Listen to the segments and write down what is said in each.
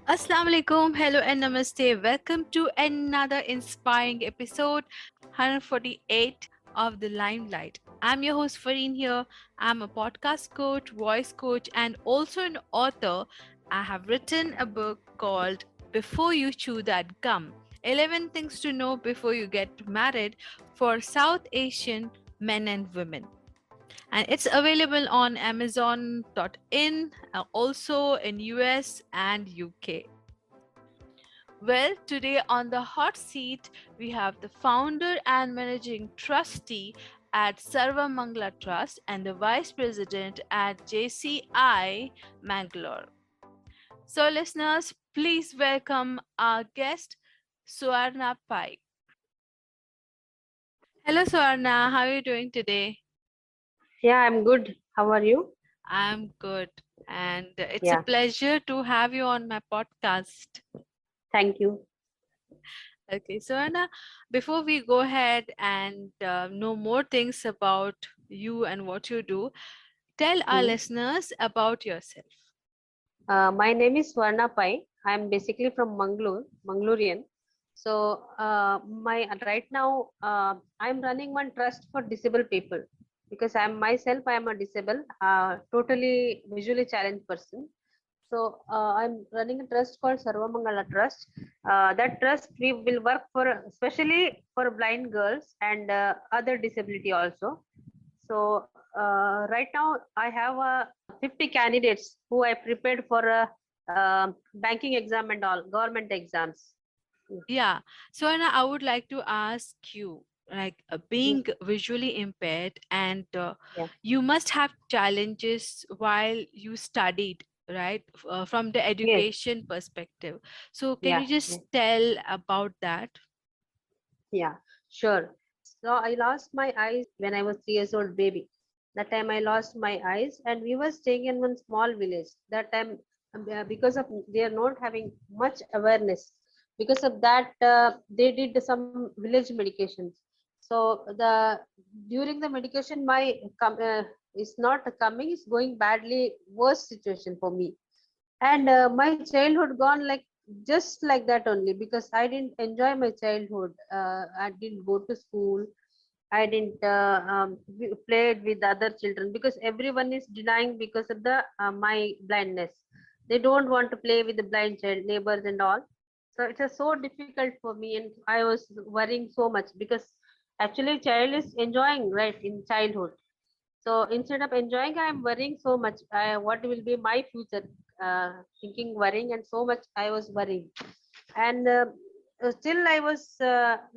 Assalamu alaikum, hello and namaste. Welcome to another inspiring episode 148 of the Limelight. I'm your host Fareen here. I'm a podcast coach, voice coach, and also an author. I have written a book called Before You Chew That Gum 11 Things to Know Before You Get Married for South Asian Men and Women, and it's available on amazon.in, also in US and UK. Well, today on the hot seat, we have the founder and managing trustee at Sarvamangla Trust and the vice president at JCI Mangalore. So, listeners, please welcome our guest, Swarna Pai. Hello, Swarna. How are you doing today? Yeah, I'm good. How are you? I'm good. And it's a Yeah, pleasure to have you on my podcast. thank you. Okay, so Anna, before we go ahead and know more things about you and what you do, tell our Hmm. listeners about yourself. My name is Swarna Pai. I'm basically from Mangalore, Mangalorean. So, my right now, I'm running one trust for disabled people because I am a disabled, totally visually challenged person. So, I'm running a trust called Sarvamangla Trust. That trust we will work for, especially for blind girls and other disability also. So right now I have 50 candidates who I prepared for a banking exam and all government exams. Yeah, so Anna, I would like to ask you, like Mhm. being visually impaired, and Yeah. you must have challenges while you studied, right? From the Yes. education perspective. So, can Yeah. you Yeah. just tell about that? Yeah. Sure. So I lost my eyes when I was 3 years old baby. That time I lost my eyes, and we were staying in one small village. That time, because of they are not having much awareness, because of that they did some village medications. So the during the medication, is not coming, is going badly, worse situation for me. And my childhood gone like just like that only, because I didn't enjoy my childhood. I didn't go to school. I didn't played with other children because everyone is denying because of the my blindness. They don't want to play with the blind child neighbors and all. So it was so difficult for me, and I was worrying so much because actually child is enjoying right in childhood. So instead of enjoying, I am worrying so much. What will be my future? Thinking, worrying, and so much I was worrying. And still, I was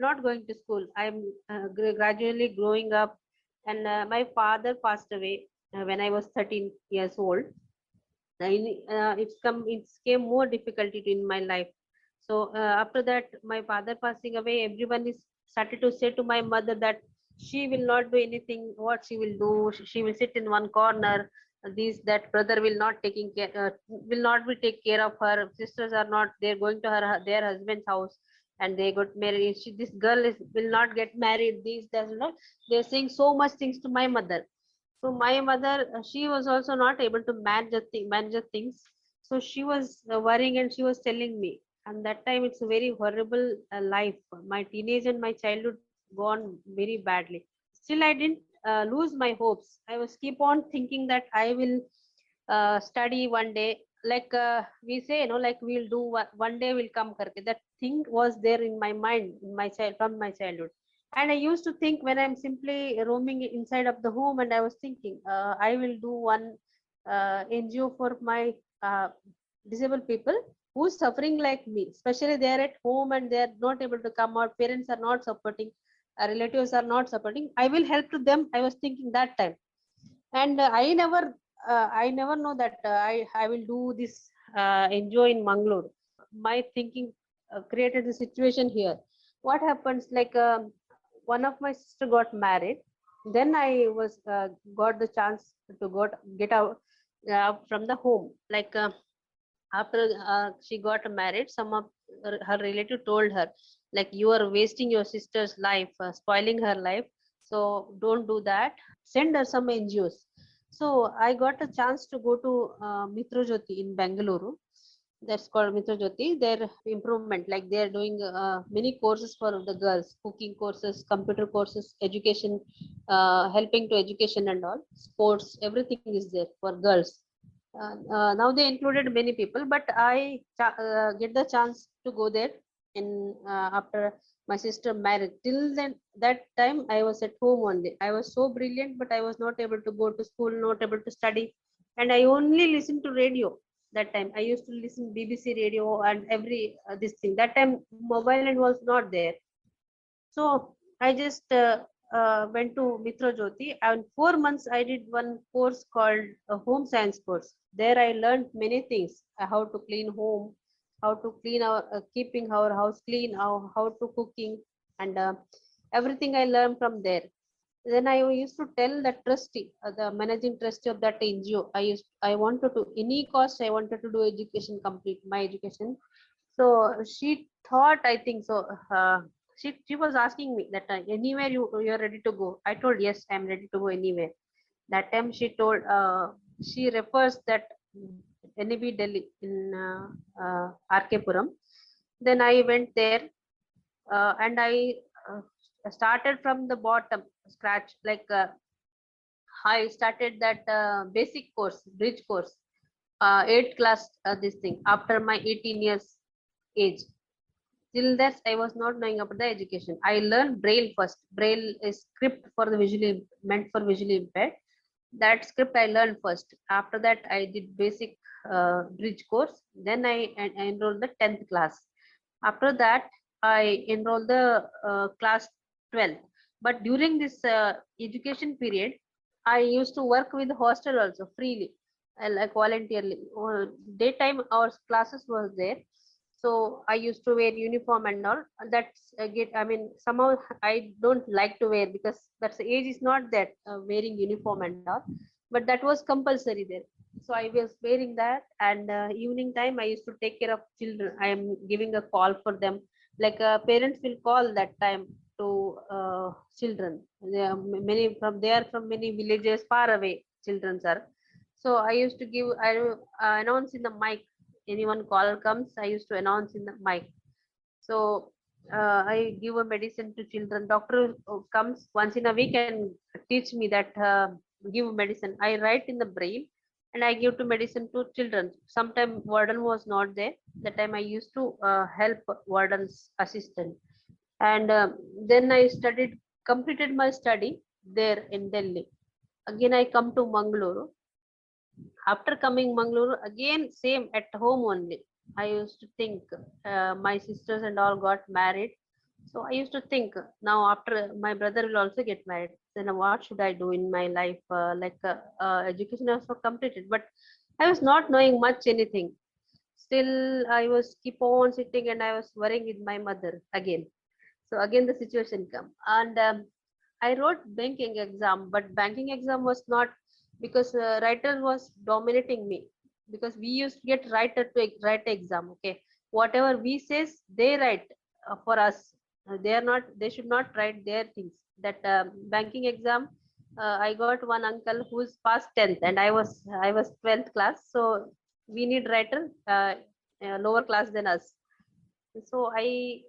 not going to school. I'm gradually growing up, and my father passed away when I was 13 years old. It came more difficulty in my life. So after that, my father passing away, everyone is started to say to my mother that she will not do anything. What she will do, she will sit in one corner. These that brother will not taking care, will not be take care of her. Sisters are not, they're going to their husband's house and they got married. This girl is will not get married. These that's not, they're saying so much things to my mother. So my mother, she was also not able to manage the things. So she was worrying, and she was telling me. And that time, it's a very horrible life. My teenage and my childhood gone very badly. Still, I didn't lose my hopes. I was keep on thinking that I will study one day. Like we say, like we'll do one day will come. Karke. That thing was there in my mind, in my child from my childhood. And I used to think when I'm simply roaming inside of the home, and I was thinking, I will do one NGO for my disabled people who's suffering like me, especially they're at home and they're not able to come out. Parents are not supporting, relatives are not supporting. I will help to them. I was thinking that time. And I never know that I will do this NGO in Mangalore. My thinking created a situation here. What happens, like one of my sister got married. Then I was got the chance to get out from the home. Like after she got married, some of her relative told her, like, you are wasting your sister's life, spoiling her life. So don't do that. Send her some NGOs. So I got a chance to go to Mitrojyoti in Bangalore. That's called Mitra Jyoti. Their improvement, like they are doing many courses for the girls, cooking courses, computer courses, education, helping to education and all, sports, everything is there for girls. Now they included many people, but get the chance to go there in after my sister married. Till then, that time I was at home only. I was so brilliant, but I was not able to go to school, not able to study, and I only listened to radio. That time I used to listen BBC radio and every this thing. That time mobile and was not there, so I just went to Mitra Jyoti, and 4 months I did one course called a home science course. There I learned many things: how to clean home, how to clean our keeping our house clean, how to cooking, and everything I learned from there. Then I used to tell the trustee, the managing trustee of that NGO. I wanted to any cost I wanted to do education, complete my education. So she thought, I think so. She was asking me that anywhere you're ready to go. I told yes, I'm ready to go anywhere. That time she told she refers that NEB Delhi in RK Puram. Then I went there and I started from the bottom scratch. Like I started that basic course, bridge course, 8th class. This thing after my 18 years age. Till that I was not knowing about the education. I learned Braille first. Braille is script for the visually meant for visually impaired. That script I learned first. After that I did basic bridge course. Then I enrolled the 10th class. After that I enrolled the class 12. But during this education period, I used to work with hostel also freely, like voluntarily. Daytime our classes was there, so I used to wear uniform and all. That's get, I mean, somehow I don't like to wear because that's the age is not that wearing uniform and all, but that was compulsory there. So I was wearing that, and evening time I used to take care of children. I am giving a call for them, like parents will call that time to children. They are from many villages far away, children are. So I used to give, I announce in the mic. Anyone call comes, I used to announce in the mic. So I give a medicine to children. Doctor comes once in a week and teach me that give medicine. I write in the braille and I give to medicine to children. Sometime warden was not there. That time I used to help warden's assistant. And then I studied, completed my study there in Delhi. Again I come to Mangalore. After coming Mangalore, again same at home only. I used to think my sisters and all got married. So I used to think, now after my brother will also get married, then what should I do in my life? Education also completed, but I was not knowing much anything. Still I was keep on sitting and I was worrying with my mother again. So again the situation come, and I wrote banking exam, but banking exam was not, because writer was dominating me, because we used to get writer to write exam. Okay, whatever we says they write for us. They are not. They should not write their things. That banking exam, I got one uncle who's past 10th, and I was 12th class. So we need writer lower class than us. So I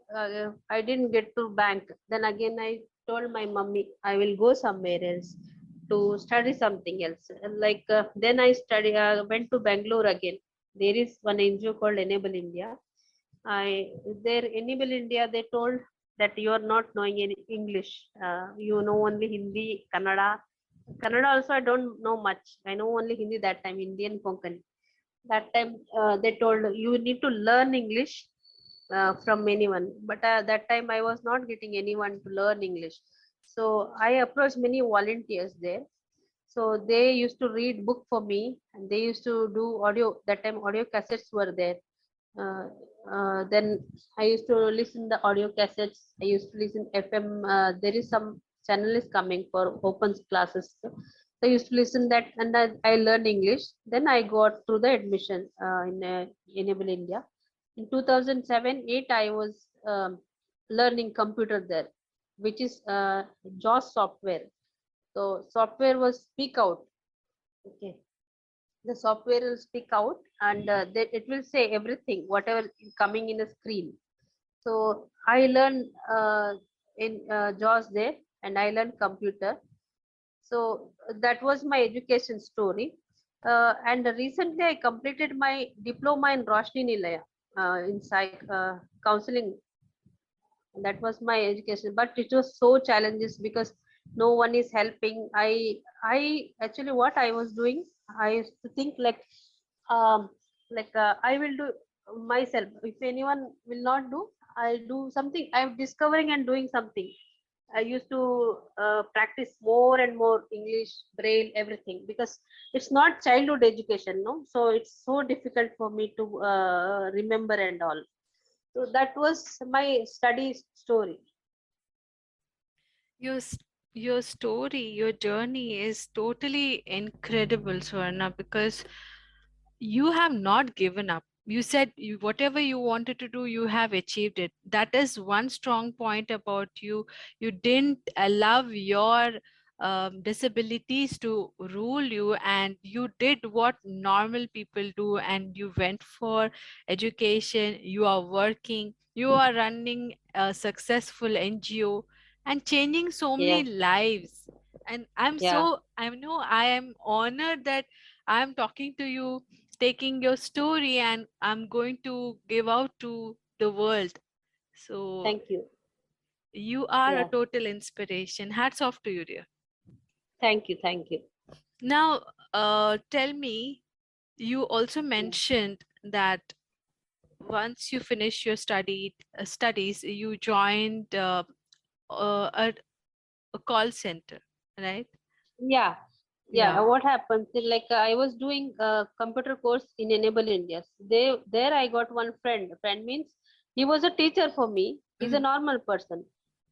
didn't get to bank. Then again I told my mummy I will go somewhere else to study something else. Like then I went to Bangalore again. There is one NGO called Enable India. I there Enable India, they told that you are not knowing any English. You know only Hindi, Kannada also I don't know much. I know only Hindi that time, Indian Konkani. That time they told you need to learn English from anyone. But that time I was not getting anyone to learn English. So I approached many volunteers there. So they used to read book for me, and they used to do audio. That time audio cassettes were there. uh, then I used to listen the audio cassettes. I used to listen FM. There is some channel is coming for open classes. So I used to listen that, and I learned English. Then I got through the admission in Enable India. In 2007 8 I was learning computer there, which is JAWS software. So software was speak out. Okay. The software will speak out, and it will say everything whatever is coming in a screen. So I learned in JAWS there, and I learned computer. So that was my education story. And recently I completed my diploma in Roshni Nilaya, in counseling. That was my education, but it was so challenges because no one is helping. I actually, what I was doing, I used to think um I will do myself. If anyone will not do, I'll do something. I'm discovering and doing something. I used to practice more and more English, braille, everything, because it's not childhood education, no, so it's so difficult for me to remember and all. So that was my study story. Your your story, your journey is totally incredible, Swarna, because you have not given up. You said whatever you wanted to do, you have achieved it. That is one strong point about you. You didn't allow your disabilities to rule you, and you did what normal people do, and you went for education. You are working, you are running a successful NGO and changing so Yeah, many lives. And yeah. I know I am honored that I'm talking to you, taking your story, and I'm going to give out to the world. So Thank you. you are a Yeah, total inspiration. Hats off to you, dear. thank you, thank you. Now, tell me, you also Yeah, mentioned that once you finish your studies, you joined uh, a, a call center, right? yeah, yeah. Yeah. What happens? I was doing a computer course in Enable India. There I got one friend. Friend means he was a teacher for me. He's a Mhm. normal person,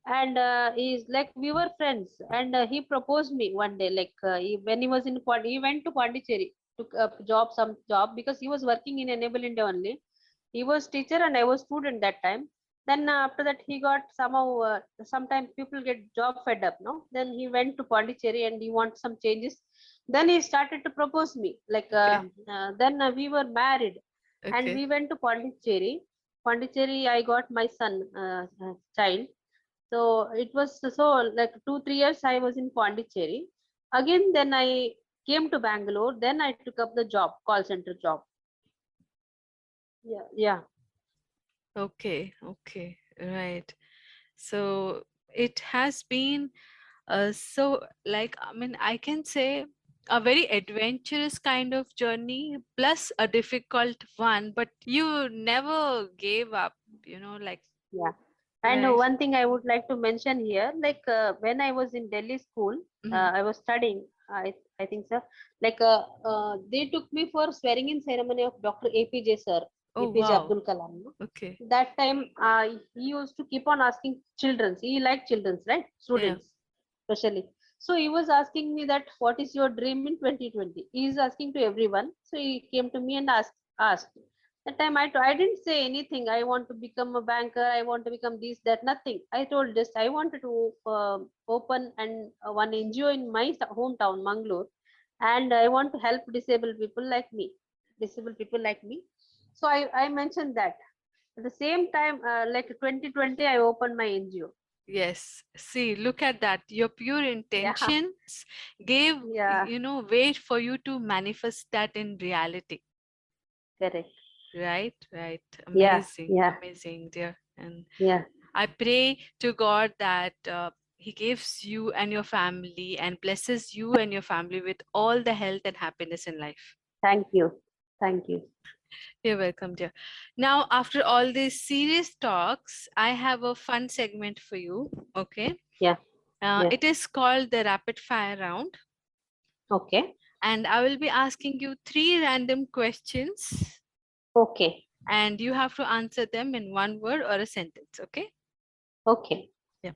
and he's like, we were friends. And he proposed me one day. When he was in he went to Pondicherry, took a job, some job, because he was working in Enable India only. He was teacher and I was student that time. Then after that he got somehow, sometimes people get job fed up, no, then he went to Pondicherry and he wants some changes. Then he started to propose me, Okay. then we were married, and Okay. we went to Pondicherry. I got my son, child. So it was so, like 2 3 years I was in Pondicherry. Again, then I came to Bangalore. Then I took up the job, call center job. Yeah, yeah, Okay. Okay. Right. So it has been so, like, I mean, I can say a very adventurous kind of journey plus a difficult one, but you never gave up, like, yeah. And right. one thing I would like to mention here, when I was in Delhi school, Mhm. I was studying. I think so. They took me for swearing in ceremony of Dr. APJ sir, Oh, APJ wow. Abdul Kalam. No? Okay. That time, he used to keep on asking children. He liked children, right? Yeah. Students, especially. So he was asking me that, what is your dream in 2020? He is asking to everyone. So he came to me and asked. That time I didn't say anything. I want to become a banker. I want to become this, that, nothing. I told just I wanted to open and one NGO in my hometown, Mangalore, and I want to help disabled people like me. Disabled people like me. So I mentioned that. At the same time, 2020, I opened my NGO. Yes. See, look at that. Your pure Yeah, intentions gave, yeah, way for you to manifest that in reality. correct. Right, right. Yeah, Amazing, yeah, amazing, dear. And yeah. I pray to God that He gives you and your family and blesses you and your family with all the health and happiness in life. Thank you. Thank you. You're welcome, dear. Now, after all these serious talks, I have a fun segment for you. Okay. Yeah, yeah. It is called the rapid fire round. Okay, And I will be asking you three random questions, okay, and you have to answer them in one word or a sentence. Okay. okay. Yeah.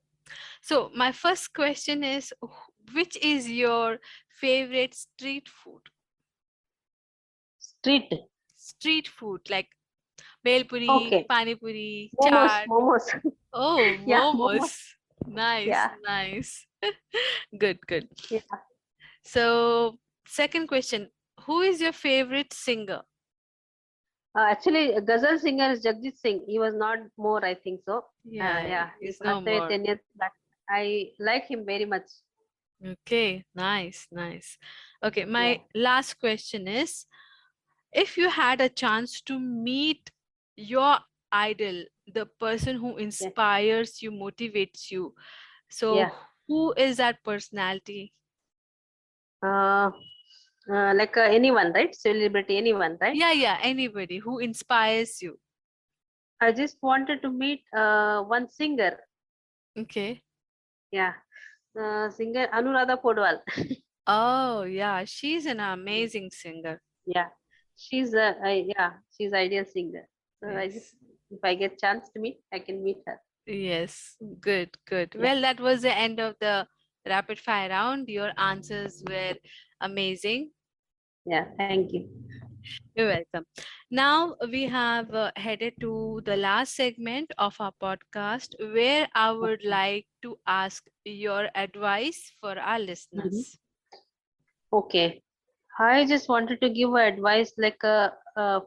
So my first question is, which is your favorite street food? Street. Street food like bhel puri, Okay. pani puri, Momos, chaat. momos. Oh, Yeah, momos. momos. Nice, Yeah, nice. Good, good. yeah. So second question, Who is your favorite singer? Actually, a ghazal singer is Jagjit Singh. He was not more, I think so. Yeah, Yeah, he he's no passed away more. 10 years back. I like him very much. Okay, nice, nice. Okay, Yeah, my last question is, if you had a chance to meet your idol, the person who yeah, inspires you, motivates you, so yeah. who is that personality? Uh, like anyone, right? Celebrity, anyone, right? Yeah, yeah, anybody who inspires you. I just wanted to meet one singer. Okay. Yeah, singer Anuradha Podwal. Oh, yeah, she's an amazing singer. Yeah, yeah, she's ideal singer. So I just, Yes. if I get chance to meet, I can meet her. Yes, good, good. Yeah, Well, that was the end of the rapid fire round. Your answers were amazing. yeah. Thank you. You're welcome. Now we have headed to the last segment of our podcast where I would Okay. like to ask your advice for our Mhm. listeners. Okay. I just wanted to give advice like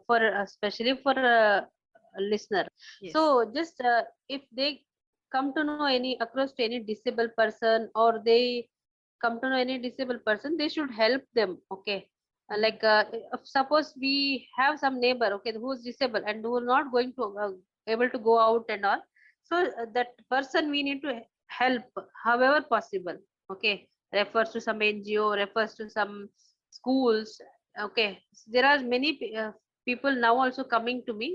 for especially for a listener. Yes. So just if they come to know any across to any disabled person, or they come to know any disabled person, they should help them. Okay. Mhm. Like if suppose we have some neighbor, okay, who is disabled and who are not going to able to go out and all. So that person we need to help however possible. Okay, refers to some NGO, refers to some schools. Okay, there are many people now also coming to me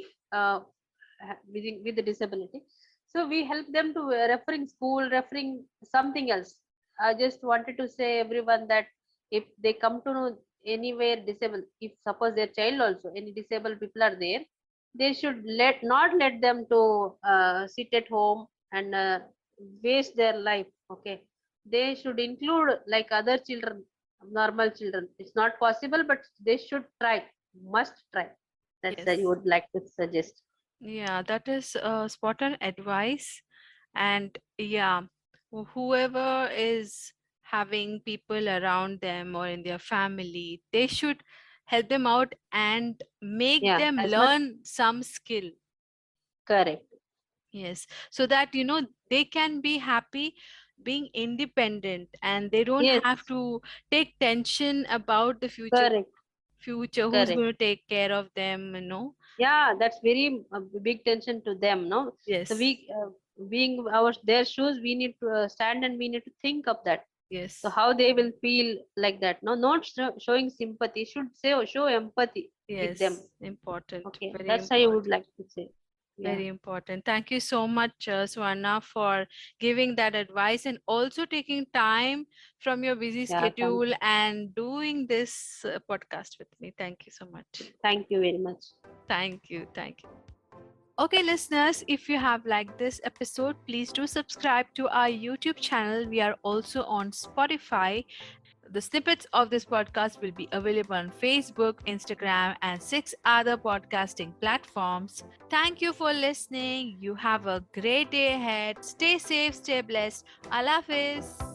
with the disability. So we help them to referring school, referring something else. I just wanted to say everyone that if they come to know anywhere disabled, if suppose their child also any disabled people are there, they should not let them to sit at home and waste their life. Okay, they should include like other children, normal children. It's not possible, but they should try, must try. That's you Yes. would like to suggest. Yeah, that is spot on advice. And yeah, whoever is having people around them or in their family, they should help them out and make Yeah, them as much. learn some skill. Correct. Yes, so that they can be happy being independent and they don't Yes, have to take tension about the correct, future, who's correct. going to take care of them. Yeah, that's very big tension to them, no? So Yes, we, being our their shoes, we need to stand and we need to think of that. So yes, how they will feel like that? No, not showing sympathy. Should say show empathy with them. yes, important, Okay, very that's how I would important. like to say. Yeah, Very important. Thank you so much, Swarna, for giving that advice and also taking time from your busy yeah. schedule and doing this podcast with me. Thank you so much. Thank you very much. Thank you. Thank you. Okay, listeners, if you have liked this episode, please do subscribe to our YouTube channel. We are also on Spotify. The snippets of this podcast will be available on Facebook, Instagram, and 6 other podcasting platforms. Thank you for listening. You have a great day ahead. Stay safe, stay blessed. Allah Hafiz.